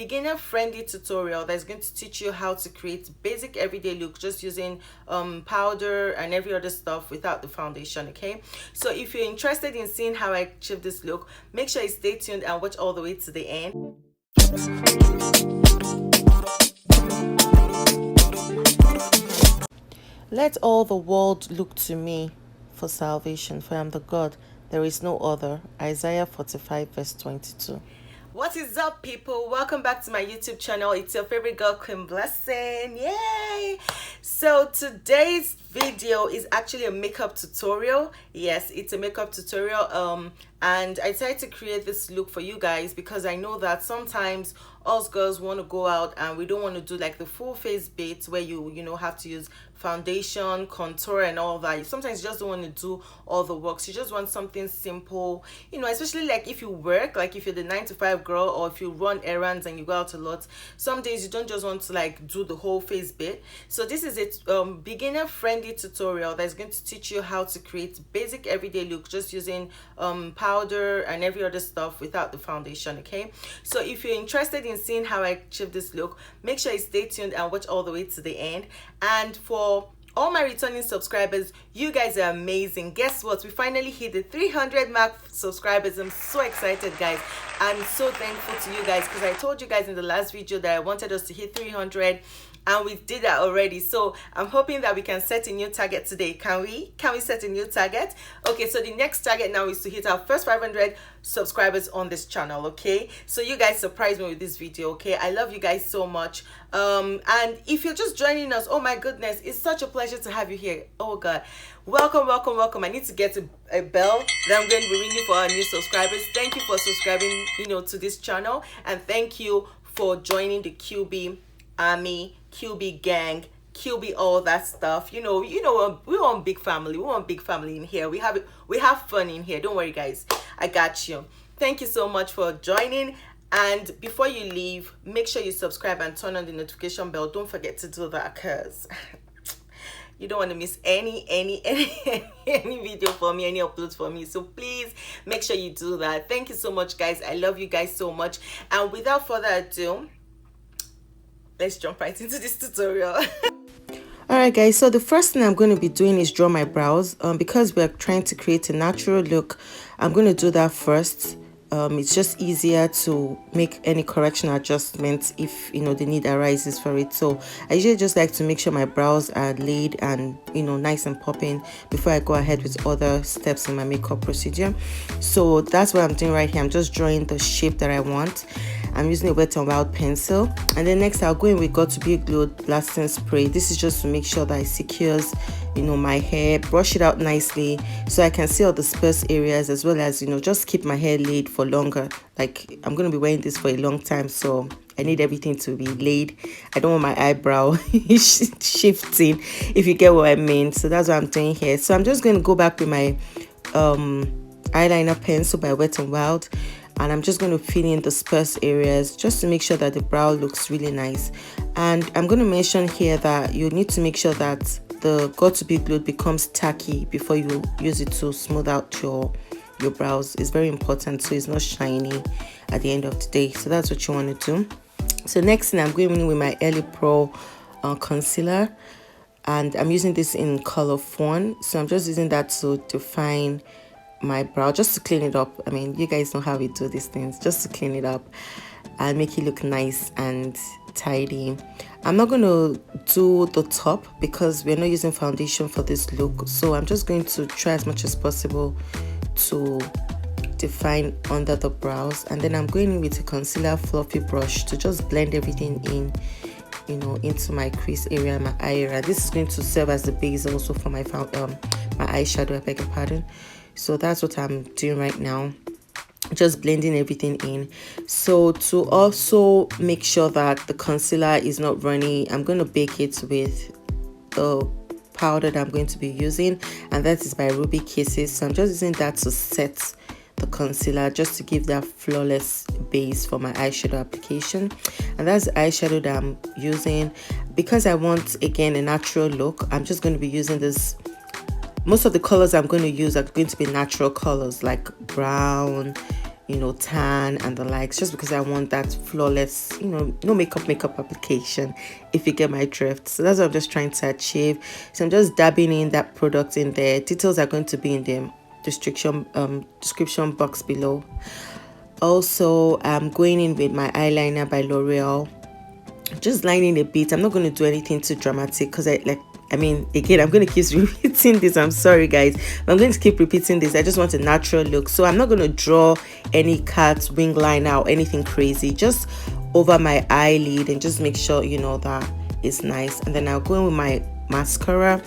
Beginner friendly tutorial that's going to teach you how to create basic everyday look just using powder and every other stuff without the foundation. Okay, so if you're interested in seeing how I achieve this look, make sure you stay tuned and watch all the way to the end. Let all the world look to me for salvation, for I am the God, there is no other. Isaiah 45 verse 22. What is up, people? Welcome back to my YouTube channel. It's your favorite girl, Queen Blessing. Yay! So today's video is actually a makeup tutorial. Yes, it's a makeup tutorial. And I decided to create this look for you guys because I know that sometimes us girls want to go out and we don't want to do like the full face bit where you have to use foundation, contour and all that. Sometimes you just don't want to do all the works. You just want something simple, especially like if you work, like if you're the 9 to 5 girl, or if you run errands and you go out a lot. Some days you don't just want to like do the whole face bit. So this is a beginner friendly tutorial that's going to teach you how to create basic everyday look just using powder and every other stuff without the foundation. Okay, so if you're interested in seeing how I achieve this look, make sure you stay tuned and watch all the way to the end. And for all my returning subscribers, you guys are amazing. Guess what? We finally hit the 300 mark subscribers. I'm so excited, guys. I'm so thankful to you guys because I told you guys in the last video that I wanted us to hit 300 and we did that already. So I'm hoping that we can set a new target today. Can we set a new target? Okay, so the next target now is to hit our first 500 subscribers on this channel. Okay, so you guys surprised me with this video. Okay, I love you guys so much. And if you're just joining us, oh my goodness, it's such a pleasure to have you here. Oh god, welcome. I need to get a bell that I'm going to be ringing for our new subscribers. Thank you for subscribing to this channel, and thank you for joining the QB army, QB gang, QB all that stuff. We want big family. We want big family in here. We have fun in here. Don't worry, guys, I got you. Thank you so much for joining. And before you leave, make sure you subscribe and turn on the notification bell. Don't forget to do that because you don't want to miss any video for me, any uploads for me. So please make sure you do that. Thank you so much, guys. I love you guys so much. And without further ado, let's jump right into this tutorial. Alright guys, so the first thing I'm going to be doing is draw my brows. Because we're trying to create a natural look, I'm going to do that first. It's just easier to make any correction adjustments if the need arises for it. So I usually just like to make sure my brows are laid and nice and popping before I go ahead with other steps in my makeup procedure. So that's what I'm doing right here. I'm just drawing the shape that I want. I'm using a Wet n Wild pencil, and then next I'll go in with Got to Be Glued lasting spray. This is just to make sure that it secures my hair, brush it out nicely so I can see all the sparse areas, as well as just keep my hair laid for longer. Like I'm going to be wearing this for a long time, so I need everything to be laid. I don't want my eyebrow shifting, if you get what I mean. So that's what I'm doing here. So I'm just going to go back with my eyeliner pencil by Wet n Wild, and I'm just going to fill in the sparse areas just to make sure that the brow looks really nice. And I'm going to mention here that you need to make sure that the Got to Be Glued becomes tacky before you use it to smooth out your brows. It's very important so it's not shiny at the end of the day. So that's what you want to do. So next thing, I'm going in with my Early Pro concealer, and I'm using this in color Fawn. So I'm just using that to define my brow, just to clean it up. I mean, you guys know how we do these things, just to clean it up and make it look nice and tidy. I'm not going to do the top because we're not using foundation for this look, so I'm just going to try as much as possible to define under the brows. And then I'm going in with a concealer fluffy brush to just blend everything in into my crease area and my eye area. This is going to serve as the base also for my eyeshadow, I beg your pardon. So that's what I'm doing right now, just blending everything in. So to also make sure that the concealer is not runny, I'm going to bake it with the powder that I'm going to be using, and that is by Ruby Kisses. So I'm just using that to set the concealer, just to give that flawless base for my eyeshadow application. And that's the eyeshadow that I'm using because I want, again, a natural look. I'm just going to be using this. Most of the colors I'm going to use are going to be natural colors like brown, you know, tan and the likes, just because I want that flawless, you know, no makeup application, if you get my drift. So that's what I'm just trying to achieve. So I'm just dabbing in that product in there. Details are going to be in the description box below. Also, I'm going in with my eyeliner by L'Oreal, just lining a bit. I'm not going to do anything too dramatic because I mean, again, I'm going to keep repeating this. I'm sorry, guys. I'm going to keep repeating this. I just want a natural look. So I'm not going to draw any cat wing liner or anything crazy. Just over my eyelid and just make sure, you know, that it's nice. And then I'll go in with my mascara.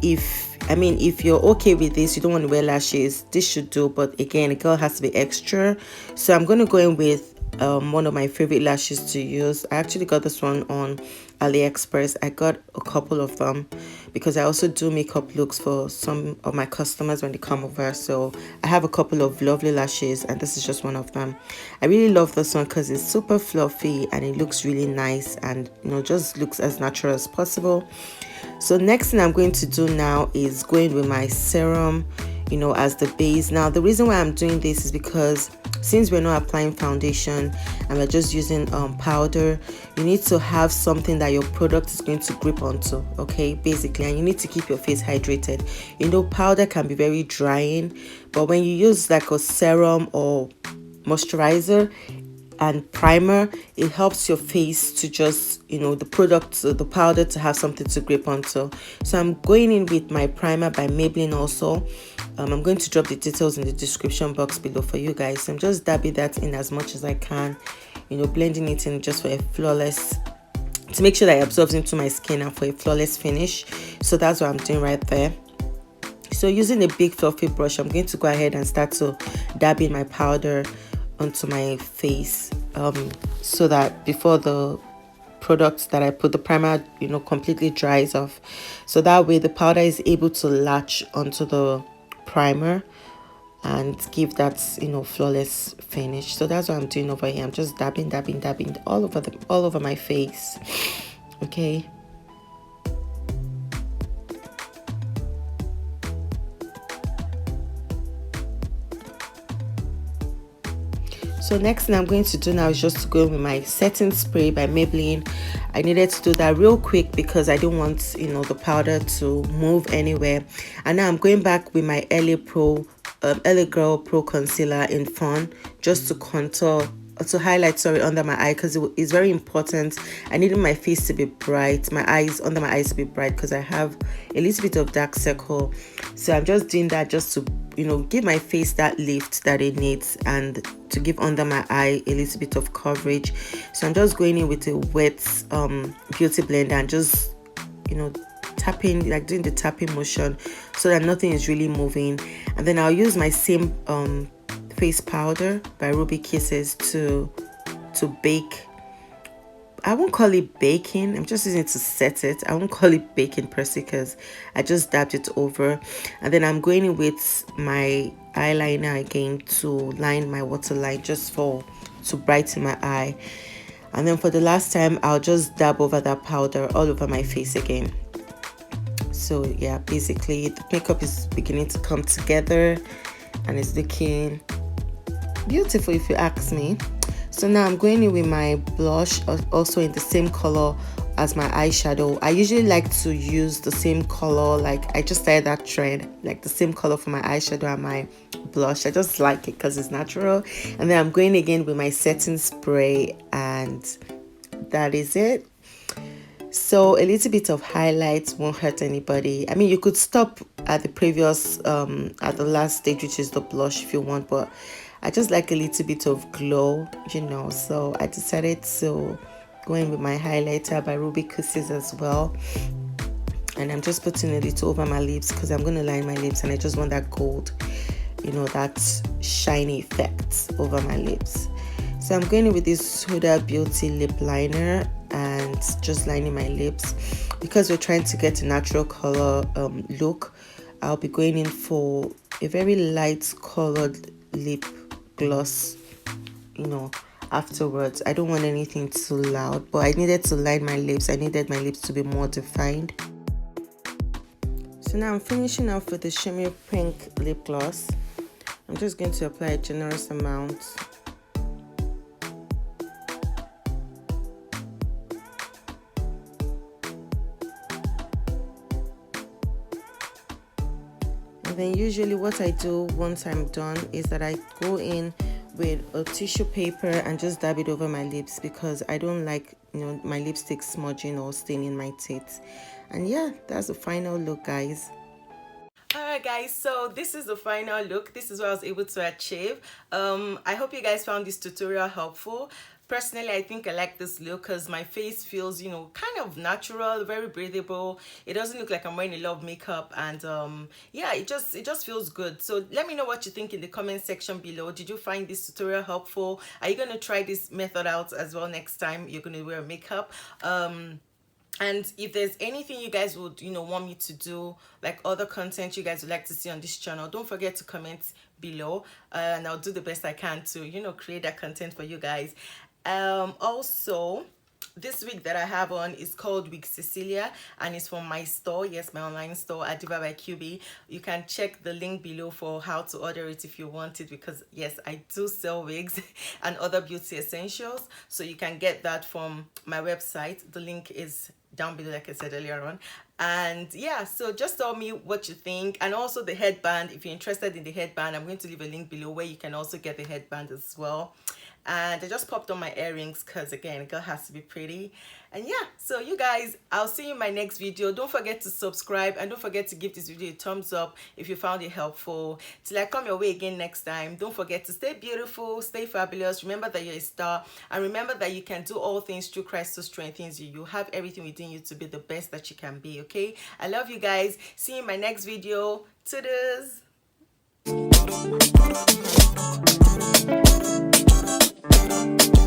If you're okay with this, you don't want to wear lashes, this should do. But again, a girl has to be extra. So I'm going to go in with one of my favorite lashes to use. I actually got this one on Aliexpress. I got a couple of them because I also do makeup looks for some of my customers when they come over. So I have a couple of lovely lashes and this is just one of them. I really love this one because it's super fluffy and it looks really nice and, you know, just looks as natural as possible. So next thing I'm going to do now is going with my serum, you know, as the base. Now the reason why I'm doing this is because since we're not applying foundation and we're just using powder, you need to have something that your product is going to grip onto, okay, basically, and you need to keep your face hydrated. You know, powder can be very drying, but when you use like a serum or moisturizer and primer, it helps your face to just, you know, the powder to have something to grip onto. So I'm going in with my primer by Maybelline also. I'm going to drop the details in the description box below for you guys. So I'm just dabbing that in as much as I can, you know, blending it in just for a flawless, to make sure that it absorbs into my skin and for a flawless finish. So that's what I'm doing right there. So using a big fluffy brush, I'm going to go ahead and start to dab in my powder onto my face, so that before the products that I put, the primer, you know, completely dries off, so that way the powder is able to latch onto the primer and give that, you know, flawless finish. So that's what I'm doing over here. I'm just dabbing all over my face, okay. So next thing I'm going to do now is just to go with my setting spray by Maybelline. I needed to do that real quick because I didn't want, you know, the powder to move anywhere. And now I'm going back with my LA Girl Pro Concealer in Fawn, just to contour, to highlight, under my eye, because it's very important. I needed my face to be bright, under my eyes to be bright, because I have a little bit of dark circle. So I'm just doing that just to, you know, give my face that lift that it needs and to give under my eye a little bit of coverage. So I'm just going in with a wet beauty blender and just, you know, tapping, like doing the tapping motion so that nothing is really moving. And then I'll use my same face powder by Ruby Kisses to bake. I won't call it baking, I'm just using it to set it. I won't call it baking per se because I just dabbed it over. And then I'm going in with my eyeliner again to line my waterline, just to brighten my eye. And then for the last time, I'll just dab over that powder all over my face again. So yeah, basically the makeup is beginning to come together and it's looking beautiful if you ask me. So now I'm going in with my blush, also in the same color as my eyeshadow. I usually like to use the same color, like I just started that trend, like the same color for my eyeshadow and my blush. I just like it because it's natural. And then I'm going again with my setting spray, and that is it. So a little bit of highlights won't hurt anybody. I mean, you could stop at the previous at the last stage, which is the blush, if you want, but I just like a little bit of glow, you know, so I decided to go in with my highlighter by Ruby Kisses as well. And I'm just putting a little over my lips because I'm going to line my lips and I just want that gold, you know, that shiny effect over my lips. So I'm going in with this Huda Beauty lip liner and just lining my lips. Because we're trying to get a natural color look, I'll be going in for a very light colored lip gloss, you know, afterwards. I don't want anything too loud, but I needed to line my lips. I needed my lips to be more defined. So now I'm finishing off with the shimmery pink lip gloss. I'm just going to apply a generous amount. And then usually what I do once I'm done is that I go in with a tissue paper and just dab it over my lips, because I don't like, you know, my lipstick smudging or staining my teeth. And yeah, that's the final look, guys. Alright guys, so this is the final look. This is what I was able to achieve. I hope you guys found this tutorial helpful. Personally, I think I like this look because my face feels, you know, kind of natural, very breathable. It doesn't look like I'm wearing a lot of makeup, and yeah, it just feels good. So let me know what you think in the comment section below. Did you find this tutorial helpful? Are you going to try this method out as well next time you're going to wear makeup? And if there's anything you guys would, you know, want me to do, like other content you guys would like to see on this channel, don't forget to comment below, and I'll do the best I can to, you know, create that content for you guys. Also, this wig that I have on is called Wig Cecilia, and it's from my store, yes, my online store at Diva by QB. You can check the link below for how to order it if you want it, because yes, I do sell wigs and other beauty essentials, so you can get that from my website. The link is down below, like I said earlier on. And yeah, so just tell me what you think. And also the headband, if you're interested in the headband, I'm going to leave a link below where you can also get the headband as well. And I just popped on my earrings because, again, a girl has to be pretty. And yeah, so you guys, I'll see you in my next video. Don't forget to subscribe, and don't forget to give this video a thumbs up if you found it helpful. Till I come your way again next time, don't forget to stay beautiful, stay fabulous. Remember that you're a star, and remember that you can do all things through Christ who strengthens you. You have everything within you to be the best that you can be, okay? I love you guys. See you in my next video. Toodles. Thank you.